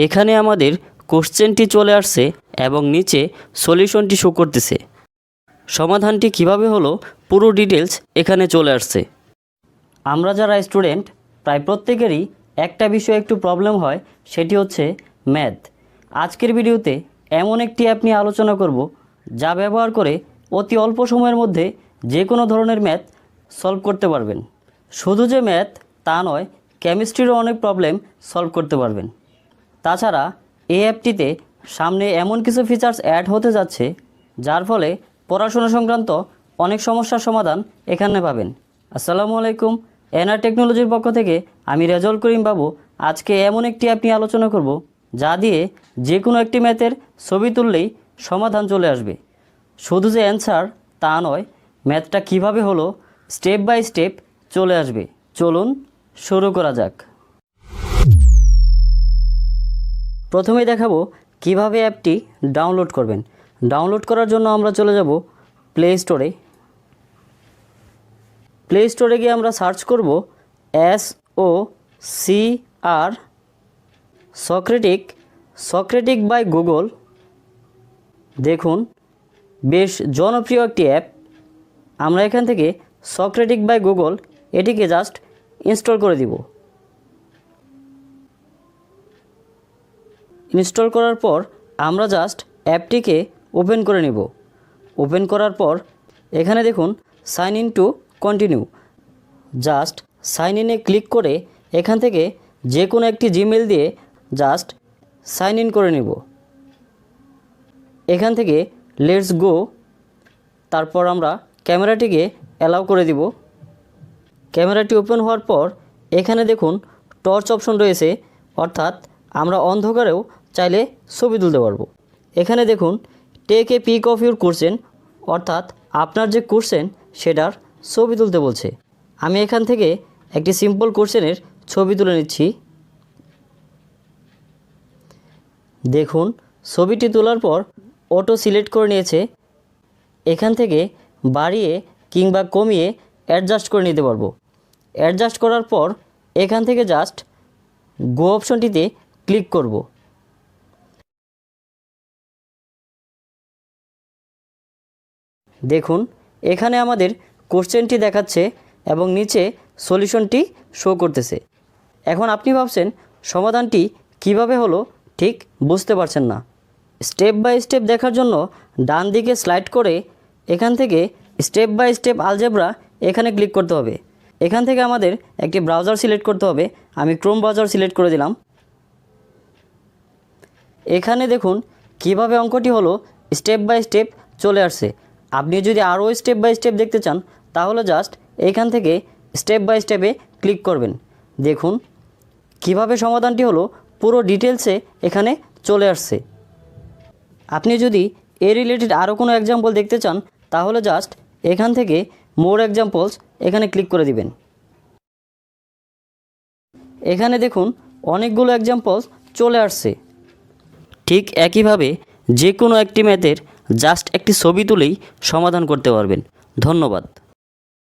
এখানে আমাদের কোশ্চেনটি চলে আসছে এবং নিচে সলিউশনটি শো করতেছে। সমাধানটি কিভাবে হলো পুরো ডিটেলস এখানে চলে আসছে। আমরা যারা স্টুডেন্ট প্রায় প্রত্যেকেরই একটা বিষয়ে একটু প্রবলেম হয়, সেটি হচ্ছে ম্যাথ। আজকের ভিডিওতে এমন একটি অ্যাপ নিয়ে আলোচনা করব যা ব্যবহার করে অতি অল্প সময়ের মধ্যে যে কোনো ধরনের ম্যাথ সলভ করতে পারবেন। শুধু যে ম্যাথ তা নয়, কেমিস্ট্রিরও অনেক প্রবলেম সলভ করতে পারবেন। তাছাড়া এই অ্যাপটিতে সামনে এমন কিছু ফিচার্স অ্যাড হতে যাচ্ছে যার ফলে পড়াশোনা সংক্রান্ত অনেক সমস্যার সমাধান এখানে পাবেন। আসসালামু আলাইকুম, এনআর টেকনোলজির পক্ষ থেকে আমি রেজাউল করিম বাবু আজকে এমন একটি অ্যাপ নিয়ে আলোচনা করব যা দিয়ে যে কোনো একটি ম্যাথের ছবি তুললেই সমাধান চলে আসবে। শুধু যে অ্যান্সার তা নয়, ম্যাথটা কিভাবে হলো স্টেপ বাই স্টেপ চলে আসবে। চলুন শুরু করা যাক। প্রথমেই দেখাবো কিভাবে অ্যাপটি ডাউনলোড করবেন। ডাউনলোড করার জন্য আমরা চলে যাব প্লে স্টোরে। প্লে স্টোরে গিয়ে আমরা সার্চ করব SOCR সক্রেটিক বাই গুগল। দেখুন, বেশ জনপ্রিয় একটি অ্যাপ। আমরা এখান থেকে সক্রেটিক বাই গুগল এটিকে জাস্ট ইনস্টল করে দিব। ইনস্টল করার পর আমরা জাস্ট অ্যাপটিকে ওপেন করে নিব। ওপেন করার পর এখানে দেখুন sign in to continue. Just sign ইনে ক্লিক করে এখান থেকে যে কোনো একটি জিমেল দিয়ে জাস্ট সাইন ইন করে নিব। এখান থেকে লেটস গো, তারপর আমরা ক্যামেরাটিকে অ্যালাউ করে দিব। ক্যামেরাটি ওপেন হওয়ার পর এখানে দেখুন টর্চ অপশন রয়েছে, অর্থাৎ আমরা অন্ধকারেও চাইলে ছবি তুলতে পারবো। এখানে দেখুন take a pic of your question, অর্থাৎ আপনার যে কোশ্চেন সেটার ছবি তুলতে বলছে। আমি এখান থেকে একটি সিম্পল কোশ্চেনের ছবি তুলে নিচ্ছি। দেখুন ছবিটি তোলার পর অটো সিলেক্ট করে নিয়েছে। এখান থেকে বাড়িয়ে কিংবা কমিয়ে অ্যাডজাস্ট করে নিতে পারবো। অ্যাডজাস্ট করার পর এখান থেকে জাস্ট গো অপশনটিতে ক্লিক করব। দেখুন এখানে আমাদের কোশ্চেনটি দেখাচ্ছে এবং নিচে সলিউশনটি শো করতেছে। এখন আপনি ভাবছেন সমাধানটি কিভাবে হলো ঠিক বুঝতে পারছেন না। স্টেপ বাই স্টেপ দেখার জন্য ডান দিকে স্লাইড করে এখান থেকে স্টেপ বাই স্টেপ আলজেব্রা এখানে ক্লিক করতে হবে। এখান থেকে আমাদের একটি ব্রাউজার সিলেক্ট করতে হবে। আমি ক্রোম ব্রাউজার সিলেক্ট করে দিলাম। এখানে দেখুন কিভাবে অঙ্কটি হলো স্টেপ বাই স্টেপ চলে আসছে। আপনি যদি আরও স্টেপ বাই স্টেপ দেখতে চান তাহলে জাস্ট এইখান থেকে স্টেপ বাই স্টেপে ক্লিক করবেন। দেখুন কিভাবে সমাধানটি হলো পুরো ডিটেলসে এখানে চলে আসছে। আপনি যদি এ রিলেটেড আরও কোনো এক্সাম্পল দেখতে চান তাহলে জাস্ট এখান থেকে মোর এক্সাম্পলস এখানে ক্লিক করে দিবেন। এখানে দেখুন অনেকগুলো এক্সাম্পলস চলে আসছে। ঠিক একইভাবে যে কোনো একটি ম্যাথের জাস্ট একটি ছবি তুলেই সমাধান করতে পারবেন। ধন্যবাদ।